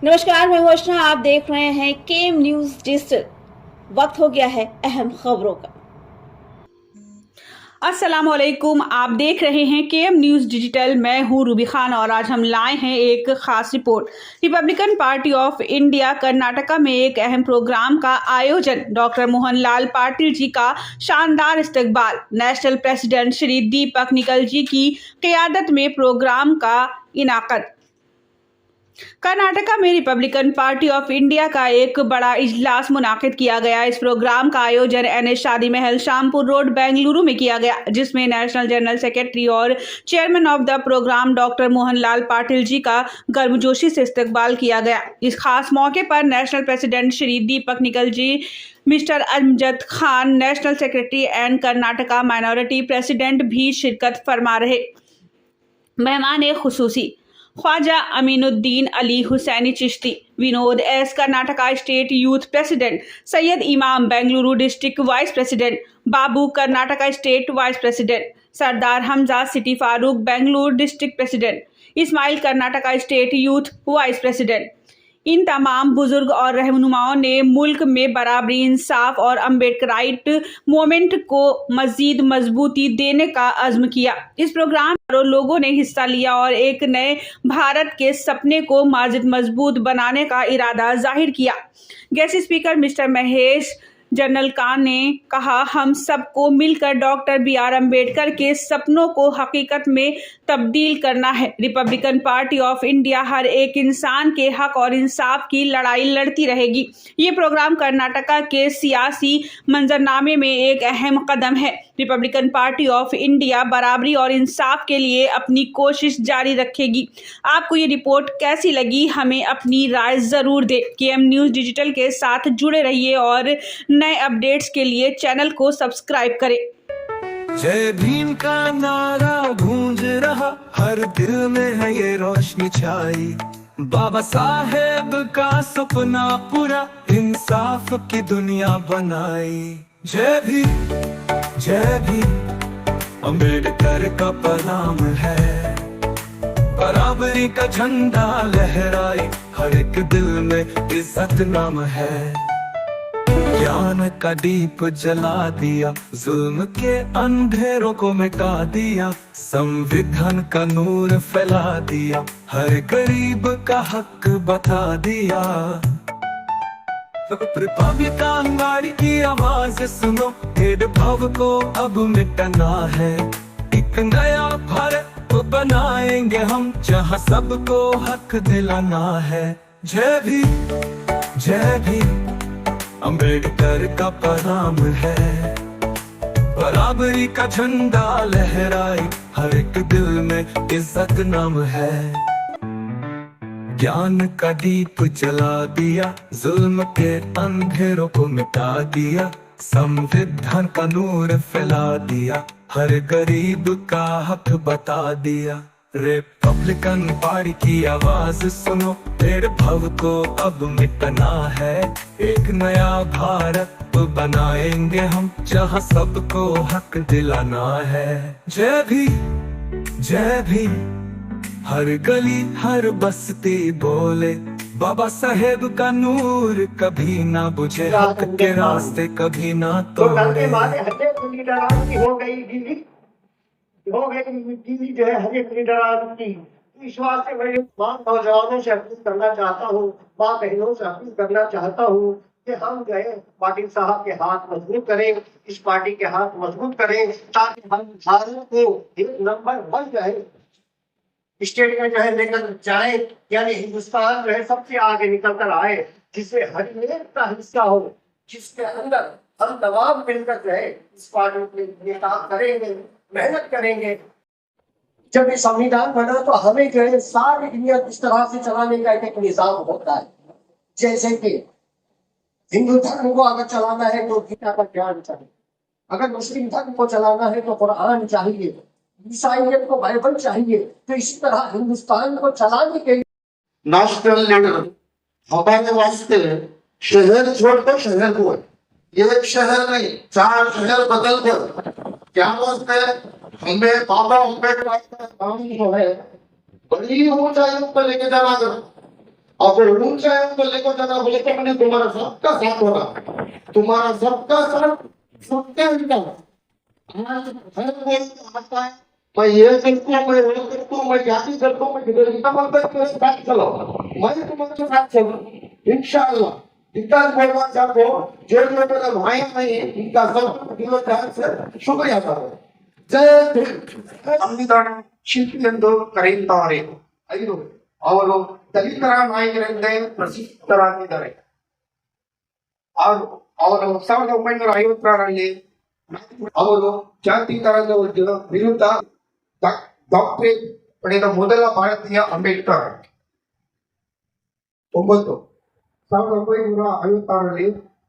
नमस्कार, मैं होशना। आप देख रहे हैं केएम न्यूज डिजिटल। वक्त हो गया है अहम खबरों का। अस्सलाम वालेकुम। आप देख रहे हैं केएम न्यूज़ डिजिटल। मैं हूं रूबी खान और आज हम लाए हैं एक खास report. Republican party of India Karnataka में एक अहम प्रोग्राम का आयोजन। डॉक्टर मोहनलाल पाटिल जी का शानदार इस्तकबाल। नेशनल प्रेसिडेंट श्री दीपक निकल जी की क़यादत में प्रोग्राम का इनाकद। कर्नाटका में रिपब्लिकन पार्टी ऑफ इंडिया का एक बड़ा इजलास मुनाकिद किया गया। इस प्रोग्राम का आयोजन एनएस शादी महल, शामपुर रोड, बेंगलुरु में किया गया, जिसमें नेशनल जनरल सेक्रेटरी और chairman of the programme doctor Mohanlal Patil ji का गर्मजोशी से इस्तकबाल किया गया। इस खास मौके पर national president Shri Deepak Nikal ji, mister Amjad Khan, national secretary and Karnataka minority president भी शिरकत फरमा रहे। मेहमान खुसूसी Khwaja Aminuddin Ali Hussaini Chishti, Vinod S Karnataka state youth president, Syed Imam Bengaluru district vice president, Babu Karnataka state vice president, Sardar Hamza city Farooq Bengaluru district president, Ismail Karnataka state youth vice president. इन तमाम बुजुर्ग और रहनुमाओं ने मुल्क में बराबरी, इंसाफ और अम्बेडकराइट मूवमेंट को मजीद मजबूती देने का अज़्म किया। इस प्रोग्राम में लोगों ने हिस्सा लिया और एक नए भारत के सपने को मजीद मजबूत बनाने का इरादा जाहिर किया। Guest speaker mister Mahesh general कान ने कहा, हम सबको मिलकर डॉक्टर बी.आर. अम्बेडकर के सपनों को हकीकत में तब्दील करना है। रिपब्लिकन पार्टी ऑफ इंडिया हर एक इंसान के हक और इंसाफ की लड़ाई लड़ती रहेगी। ये प्रोग्राम कर्नाटका के सियासी मंजरनामे में एक अहम कदम है। रिपब्लिकन पार्टी ऑफ इंडिया बराबरी और इंसाफ के लिए अपनी कोशिश जारी रखेगी। आपको ये रिपोर्ट कैसी लगी, हमें अपनी राय ज़रूर दें। केएम न्यूज़ डिजिटल के साथ जुड़े रहिए और नए अपडेट्स के लिए चैनल को सब्सक्राइब करें। जय भीम का नारा गूंज रहा, हर दिल में है ये रोशनी छाई। बाबा साहेब का सपना पूरा, इंसाफ की दुनिया बनाई। जय भीम अम्बेडकर का प्रणाम है। बराबरी का झंडा लहराए, हर एक दिल में इज्जत नाम है। ज्ञान का दीप जला दिया, जुल्म के अंधेरों को मिटा दिया। संविधान का नूर फैला दिया, हर गरीब का हक बता दिया। रिपब्लिकन पार्टी की आवाज सुनो, भेदभाव को अब मिटाना है। एक नया भारत बनाएंगे हम, जहाँ सबको हक दिलाना है। जय भीम अम्बेडकर का प्रणाम है। बराबरी का झंडा लहराए, हर एक दिल में इज्जत नाम है। ज्ञान का दीप जला दिया, जुल्म के अंधेरों को मिटा दिया। संविधान का नूर फैला दिया, हर गरीब का हक बता दिया। रिपब्लिकन पार्टी की आवाज सुनो, भेदभाव को अब मिटना है। एक नया भारत बनाएंगे हम, जहाँ सबको हक दिलाना है। जय भीम हर गली हर बस्ती बोले, बाबा साहेब का नूर कभी ना बुझे, हक के रास्ते कभी ना तोड़े। जो है हर एक लीडर की विश्वास से मैं नौजवानों से अपील करना चाहता हूँ, माँ बहनों से अपील करना चाहता हूँ कि हम जो है पाटिल साहब के हाथ मजबूत करें, इस पार्टी के हाथ मजबूत करें, ताकि हम भारत को एक नंबर 1 जो है स्टेट में जो है लेकर जाए, यानी हिंदुस्तान जो है सबसे आगे निकल कर आए, जिसमें हर एक का हिस्सा हो, जिसके अंदर हम तमाम मिलकर जो है इस पार्टी के लिए काम करेंगे, मेहनत करेंगे। जब ये संविधान बना तो हमें जो है सारी दुनिया इस तरह से चलाने का एक निजाम होता है। जैसे कि हिंदू धर्म को अगर चलाना है तो गीता का ज्ञान चाहिए, अगर मुस्लिम धर्म को चलाना है तो कुरान चाहिए, ईसाइयत को बाइबल चाहिए। तो इसी तरह हिंदुस्तान को चलाने के लिए नेशनल लीडर हमारे वास्ते शहर छोड़कर शहर को, ये एक शहर नहीं 4 शहर बदल कर क्या बोलते हैं, हमें बाबा अम्बेडकर का काम जो है बड़ी ऊंचाइयों पर लेके जाना। और ऊंचा है तो लेको जाना बोले तो मैंने तुम्हारा सबका साथ होगा, तुम्हारा सबका साथ सबका होगा। हर कोई आता है, मैं ये करता हूँ, मैं वो करता हूँ, मैं जाति करता हूँ, मैं किधर इतना बोलता है मेरे साथ चलो, मैं तुम्हारे साथ चलूँ इंशाअल्लाह। विकास भगवान साहब को जो मेरे भाई नहीं इनका सब दिलो ध्यान से शुक्रिया करो। जय भीम। ಸಂವಿಧಾನ ಶಿಲ್ಪಿ ಎಂದು ಕರೆಯುತ್ತಾರೆ. 5 ಅವರು ದಲಿತರ ನಾಯಕರೆಂದೇ ಪ್ರಸಿದ್ಧರಾಗಿದ್ದಾರೆ. ಅವರು 1956ರಲ್ಲಿ ಅವರು ಜಾತ್ಯತೀತರದ ವಿರುದ್ಧ ಡಾಕ್ಟರೇಟ್ ಪಡೆದ ಮೊದಲ ಭಾರತೀಯ ಅಂಬೇಡ್ಕರ್. 9 1956ರಲ್ಲಿ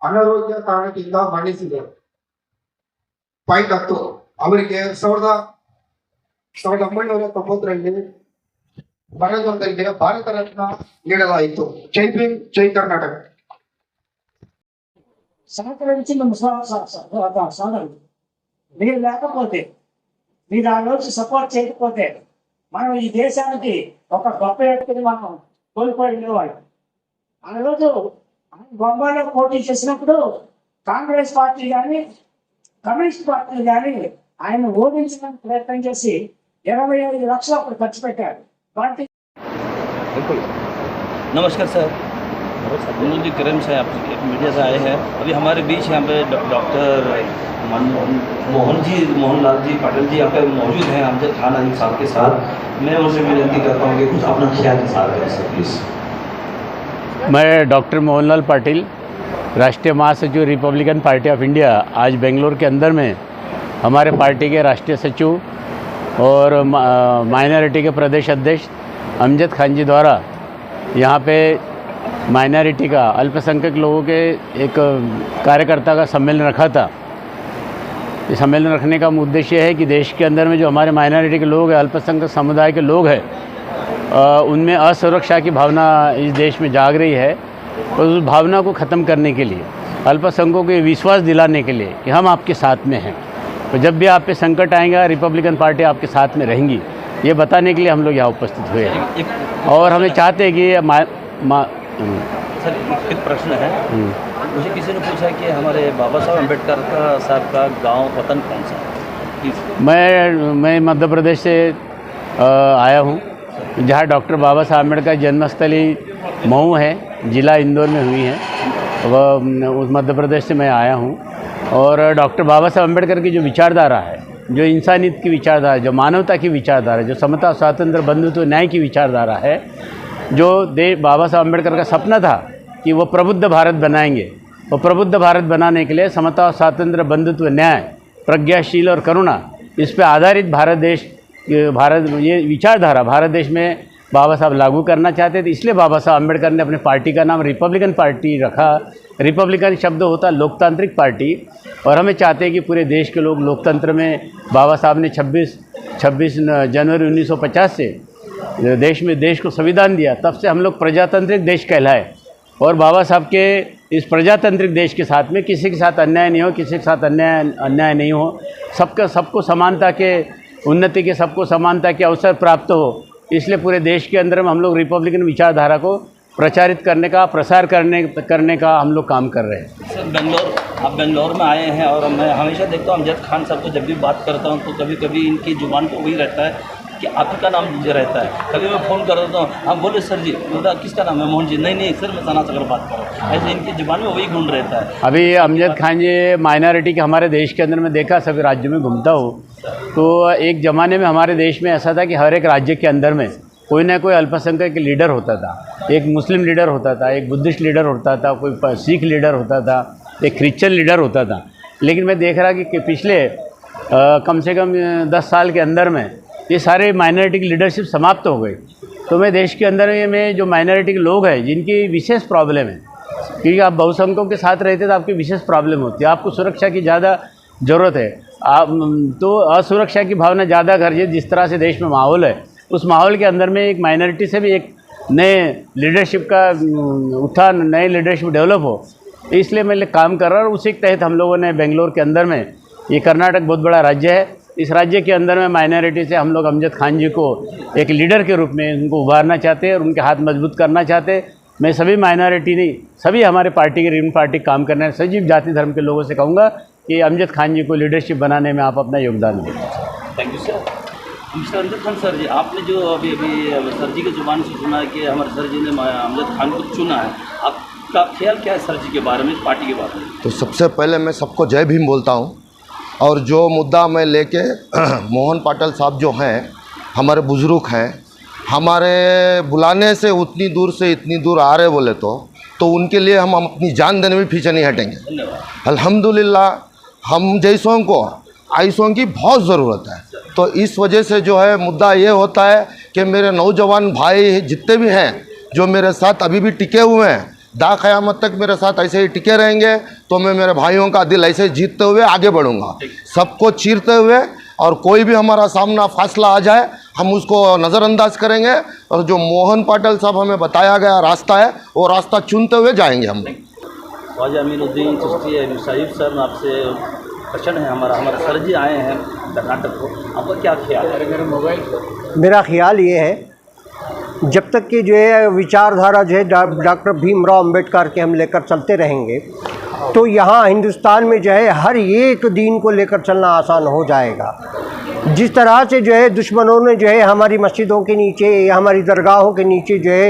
ಅನಾರೋಗ್ಯ ಕಾರಣದಿಂದ ಮರಣಿಸಿದರು. ಪಾಯಿಂಟ್ 10 ಅವರಿಗೆ 1990ರಲ್ಲಿ ಮರಣದೊಂದಿಗೆ ಭಾರತ ರತ್ನ ನೀಡಲಾಯಿತು. ಜೈ ಭೀಮ್, ಜೈ ಕರ್ನಾಟಕ. సహకరించి మేము సోదరులు మీరు లేకపోతే, మీరు ఆ రోజు సపోర్ట్ చేయకపోతే మనం ఈ దేశానికి ఒక గొప్ప వ్యక్తిని మనం కోల్పోయి ఉండేవాళ్ళం. ఆ రోజు బొంబాయిలో పోటీ చేసినప్పుడు కాంగ్రెస్ పార్టీ కానీ కమ్యూనిస్ట్ పార్టీ కానీ ఆయన ఓడించడానికి ప్రయత్నం చేసి 25 లక్షలు అప్పుడు ఖర్చు పెట్టారు. పార్టీ नमस्कार सर, मनोज जी करम से आप मीडिया से आए हैं। अभी हमारे बीच यहाँ पे डॉक्टर मोहनलाल जी पाटिल जी यहाँ पे मौजूद हैं अमजद खान अली साहब के साथ। मैं उनसे विनती करता हूँ कि कुछ अपना ख्याल के साथ करें सर प्लीज़। मैं डॉक्टर मोहनलाल पाटिल, राष्ट्रीय महासचिव रिपब्लिकन पार्टी ऑफ इंडिया, आज बेंगलोर के अंदर में हमारे पार्टी के राष्ट्रीय सचिव और माइनॉरिटी के प्रदेश अध्यक्ष अमजद खान जी द्वारा यहाँ पे माइनॉरिटी का, अल्पसंख्यक लोगों के एक कार्यकर्ता का सम्मेलन रखा था। ये सम्मेलन रखने का उद्देश्य है कि देश के अंदर में जो हमारे माइनॉरिटी के लोग हैं, अल्पसंख्यक समुदाय के लोग हैं, उनमें असुरक्षा की भावना इस देश में जाग रही है। और उस भावना को ख़त्म करने के लिए, अल्पसंख्यकों को विश्वास दिलाने के लिए कि हम आपके साथ में हैं, तो जब भी आप पे संकट आएगा रिपब्लिकन पार्टी आपके साथ में रहेंगी, ये बताने के लिए हम लोग यहाँ उपस्थित हुए हैं। और हमें चाहते हैं कि सर एक प्रश्न है, मुझे किसी ने पूछा कि हमारे बाबा साहब अम्बेडकर साहब का गांव वतन कौन सा है? मैं मध्य प्रदेश से आया हूँ, जहाँ डॉक्टर बाबा साहब अम्बेडकर जन्मस्थली मऊ है, जिला इंदौर में हुई है, वह उस मध्य प्रदेश से मैं आया हूँ। और डॉक्टर बाबा साहब अम्बेडकर की जो विचारधारा है, जो इंसानियत की विचारधारा, जो मानवता की विचारधारा, जो समता, स्वातंत्र्य, बंधुत्व, न्याय की विचारधारा है, जो बाबा साहब अम्बेडकर का सपना था कि वो प्रबुद्ध भारत बनाएंगे, वो प्रबुद्ध भारत बनाने के लिए समता, स्वातंत्र्य, बंधुत्व, न्याय, प्रज्ञाशील और करुणा, इस पे आधारित भारत ये विचारधारा भारत देश में बाबा साहब लागू करना चाहते थे। इसलिए बाबा साहब अम्बेडकर ने अपने पार्टी का नाम रिपब्लिकन पार्टी रखा। रिपब्लिकन शब्द होता लोकतांत्रिक पार्टी, और हमें चाहते हैं कि पूरे देश के लोग लोकतंत्र में, बाबा साहब ने 26 जनवरी 1950 से देश को संविधान दिया, तब से हम लोग प्रजातांत्रिक देश कहलाए। और बाबा साहब के इस प्रजातांत्रिक देश के साथ में किसी के साथ अन्याय नहीं हो, किसी के साथ अन्याय नहीं हो, सबको समानता के, उन्नति के, सबको समानता के अवसर प्राप्त हो। इसलिए पूरे देश के अंदर में हम लोग रिपब्लिकन विचारधारा को प्रचारित करने का, प्रसार करने का हम लोग काम कर रहे हैं। सर आप बेंगलोर में आए हैं, और मैं हमेशा देखता हूँ अमजद खान साहब को जब भी बात करता हूँ तो कभी कभी इनकी जुबान पर वही रहता है कि आपका नाम रहता है। कभी मैं फ़ोन कर देता हूँ, हाँ बोले सर जी, बोला किसका नाम है? मोहन जी। नहीं सर, मैं सना से बात कर रहा हूँ। ऐसे इनकी जुबान में वही गुण रहता है। अभी अमजद खान जी माइनॉरिटी के हमारे देश के अंदर में देखा, सभी राज्यों में घूमता हूँ, तो एक ज़माने में हमारे देश में ऐसा था कि हर एक राज्य के अंदर में कोई ना कोई अल्पसंख्यक लीडर होता था। एक मुस्लिम लीडर होता था, एक बुद्धिस्ट लीडर होता था, कोई सिख लीडर होता था, एक क्रिश्चियन लीडर होता था। लेकिन मैं देख रहा कि पिछले कम से कम 10 साल के अंदर में ये सारे माइनॉरिटी की लीडरशिप समाप्त हो गई। तो मैं देश के अंदर में जो माइनॉरिटी के लोग हैं, जिनकी विशेष प्रॉब्लम है, क्योंकि आप बहुसंख्यकों के साथ रहते तो आपकी विशेष प्रॉब्लम होती है, आपको सुरक्षा की ज़्यादा ज़रूरत है। आप तो असुरक्षा की भावना ज़्यादा कर, जिस तरह से देश में माहौल है, उस माहौल के अंदर में एक माइनॉरिटी से भी एक नए लीडरशिप का उत्थान, नए लीडरशिप डेवलप हो, इसलिए मैं काम कर रहा हूँ। उसी के तहत हम लोगों ने बेंगलोर के अंदर में, ये कर्नाटक बहुत बड़ा राज्य है, इस राज्य के अंदर में माइनॉरिटी से हम लोग अमजद खान जी को एक लीडर के रूप में उनको उभारना चाहते हैं और उनके हाथ मजबूत करना चाहते हैं। मैं सभी माइनॉरिटी नहीं, सभी हमारे पार्टी के रीन पार्टी काम करने वाले सजीव जाति धर्म के लोगों से कहूँगा कि अमजद खान जी को लीडरशिप बनाने में आप अपना योगदान दें। Thank you sir. Mister Amjad Khan sir ji, आपने जो अभी सर जी की जुबान से सुना है कि हमारे सर जी ने अमजद खान को चुना है, आपका ख्याल क्या है सर जी के बारे में, पार्टी के बारे में? तो सबसे पहले मैं सबको जय भीम बोलता हूँ। और जो मुद्दा मैं लेके मोहन पाटिल साहब जो हैं हमारे बुज़ुर्ग हैं, हमारे बुलाने से उतनी दूर से इतनी दूर आ रहे बोले तो उनके लिए हम अपनी जान देने में पीछे नहीं हटेंगे। धन्यवाद। अल्हम्दुलिल्लाह हम जैसों को आइसों की बहुत ज़रूरत है। तो इस वजह से जो है मुद्दा ये होता है कि मेरे नौजवान भाई जितने भी हैं जो मेरे साथ अभी भी टिके हुए हैं, दा क़यामत तक मेरे साथ ऐसे ही टिके रहेंगे, तो मैं मेरे भाइयों का दिल ऐसे जीतते हुए आगे बढ़ूँगा, सबको चीरते हुए। और कोई भी हमारा सामना फासला आ जाए हम उसको नज़रअंदाज करेंगे और जो मोहन पाटिल साहब हमें बताया गया रास्ता है वो रास्ता चुनते हुए जाएंगे हम। ख्वाजा अमीनुद्दीन चिश्ती साहिब सर, आपसे क्वेश्चन है हमारे सर जी आए हैं कर्नाटक को, आपका क्या ख्याल है? मेरा ख्याल ये है जब तक कि जो है विचारधारा जो है डॉक्टर भीमराव अंबेडकर के हम लेकर चलते रहेंगे तो यहाँ हिंदुस्तान में जो है हर एक दीन को लेकर चलना आसान हो जाएगा। जिस तरह से जो है दुश्मनों ने जो है हमारी मस्जिदों के नीचे या हमारी दरगाहों के नीचे जो है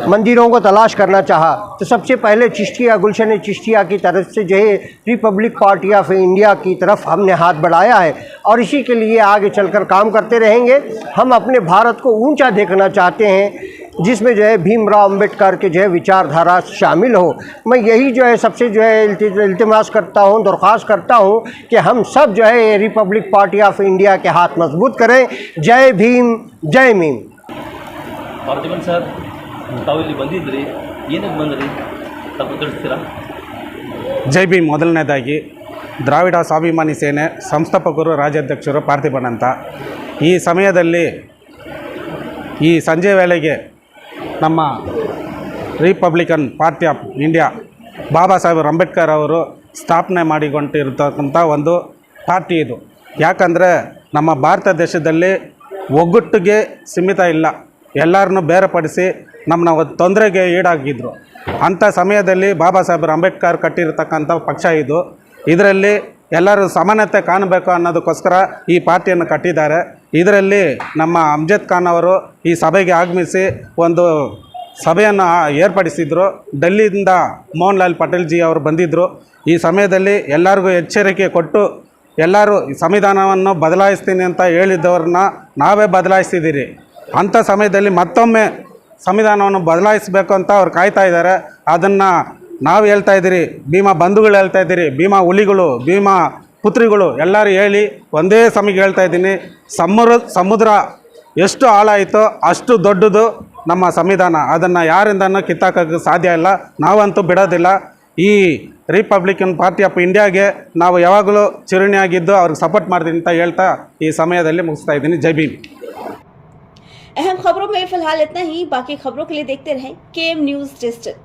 मंदिरों को तलाश करना चाहा, तो सबसे पहले चिश्तिया गुलशन चिश्तिया की तरफ से जो है रिपब्लिक पार्टी ऑफ इंडिया की तरफ हमने हाथ बढ़ाया है और इसी के लिए आगे चलकर काम करते रहेंगे। हम अपने भारत को ऊंचा देखना चाहते हैं जिसमें जो है भीमराव अंबेडकर के जो है विचारधारा शामिल हो। मैं यही जो है सबसे जो है इल्तिमास करता हूँ, दरख्वास्त करता हूँ कि हम सब जो है रिपब्लिक पार्टी ऑफ इंडिया के हाथ मजबूत करें। जय भीम, जय मीम। ಪಾರ್ಥಿಬನ್ ಸರ್ ತಾವು ಇಲ್ಲಿ ಬಂದಿದ್ರಿ, ಏನಕ್ಕೆ ಬಂದ್ರಿ ಸ್ವಲ್ಪ ತಿಳಿಸ್ತೀರಾ? ಜೈ ಭೀಮ್. ಮೊದಲನೇದಾಗಿ ದ್ರಾವಿಡ ಸ್ವಾಭಿಮಾನಿ ಸೇನೆ ಸಂಸ್ಥಾಪಕರು ರಾಜ್ಯಾಧ್ಯಕ್ಷರು ಪಾರ್ಥಿಬನ್ ಅಂತ. ಈ ಸಮಯದಲ್ಲಿ ಈ ಸಂಜೆ ವೇಳೆಗೆ ನಮ್ಮ Republican party of India Baba Saheb Ambedkar ಅವರು ಸ್ಥಾಪನೆ ಮಾಡಿಕೊಂಡಿರ್ತಕ್ಕಂಥ ಒಂದು ಪಾರ್ಟಿ ಇದು. ಯಾಕಂದರೆ ನಮ್ಮ ಭಾರತ ದೇಶದಲ್ಲಿ ಒಗ್ಗಟ್ಟಿಗೆ ಸೀಮಿತ ಇಲ್ಲ, ಎಲ್ಲರನ್ನೂ ಬೇರೆಪಡಿಸಿ ನಮ್ಮನ್ನ ಒಂದು ತೊಂದರೆಗೆ ಈಡಾಗಿದ್ದರು. ಅಂಥ ಸಮಯದಲ್ಲಿ ಬಾಬಾ ಸಾಹೇಬ್ ಅಂಬೇಡ್ಕರ್ ಕಟ್ಟಿರ್ತಕ್ಕಂಥ ಪಕ್ಷ ಇದು. ಇದರಲ್ಲಿ ಎಲ್ಲರೂ ಸಮಾನತೆ ಕಾಣಬೇಕು ಅನ್ನೋದಕ್ಕೋಸ್ಕರ ಈ ಪಾರ್ಟಿಯನ್ನು ಕಟ್ಟಿದ್ದಾರೆ. ಇದರಲ್ಲಿ ನಮ್ಮ ಅಮ್ಜದ್ ಖಾನ್ ಅವರು ಈ ಸಭೆಗೆ ಆಗಮಿಸಿ ಒಂದು ಸಭೆಯನ್ನು ಏರ್ಪಡಿಸಿದರು. ಡೆಲ್ಲಿಯಿಂದ ಮೋಹನ್ ಲಾಲ್ ಪಟೇಲ್ ಜಿ ಅವರು ಬಂದಿದ್ದರು. ಈ ಸಮಯದಲ್ಲಿ ಎಲ್ಲರಿಗೂ ಎಚ್ಚರಿಕೆ ಕೊಟ್ಟು ಎಲ್ಲರೂ ಸಂವಿಧಾನವನ್ನು ಬದಲಾಯಿಸ್ತೀನಿ ಅಂತ ಹೇಳಿದ್ದವ್ರನ್ನ ನಾವೇ ಬದಲಾಯಿಸ್ತಿದ್ದೀರಿ. ಅಂಥ ಸಮಯದಲ್ಲಿ ಮತ್ತೊಮ್ಮೆ ಸಂವಿಧಾನವನ್ನು ಬದಲಾಯಿಸಬೇಕು ಅಂತ ಅವ್ರು ಕಾಯ್ತಾ ಇದ್ದಾರೆ. ಅದನ್ನು ನಾವು ಹೇಳ್ತಾ ಇದ್ದೀರಿ, ಭೀಮಾ ಬಂಧುಗಳು ಹೇಳ್ತಾ ಇದ್ದೀರಿ, ಭೀಮಾ ಹುಲಿಗಳು, ಭೀಮಾ ಪುತ್ರಿಗಳು ಎಲ್ಲರೂ ಹೇಳಿ ಒಂದೇ ಸಮಯಕ್ಕೆ ಹೇಳ್ತಾ ಇದ್ದೀನಿ, ಸಮುದ್ರ ಎಷ್ಟು ಆಳಾಯಿತೋ ಅಷ್ಟು ದೊಡ್ಡದು ನಮ್ಮ ಸಂವಿಧಾನ. ಅದನ್ನು ಯಾರಿಂದನೂ ಕಿತ್ತಾಕೋಕ್ಕೆ ಸಾಧ್ಯ ಇಲ್ಲ, ನಾವಂತೂ ಬಿಡೋದಿಲ್ಲ. ಈ ರಿಪಬ್ಲಿಕನ್ ಪಾರ್ಟಿ ಆಫ್ ಇಂಡಿಯಾಗೆ ನಾವು ಯಾವಾಗಲೂ ಚಿರುಣಿಯಾಗಿದ್ದು ಅವ್ರಿಗೆ ಸಪೋರ್ಟ್ ಮಾಡ್ತೀನಿ ಅಂತ ಹೇಳ್ತಾ ಈ ಸಮಯದಲ್ಲಿ ಮುಗಿಸ್ತಾ ಇದ್ದೀನಿ. ಜೈ ಭೀಮ್. अहम खबरों में फिलहाल इतना ही। बाकी खबरों के लिए देखते रहें KM न्यूज़ डिजिटल।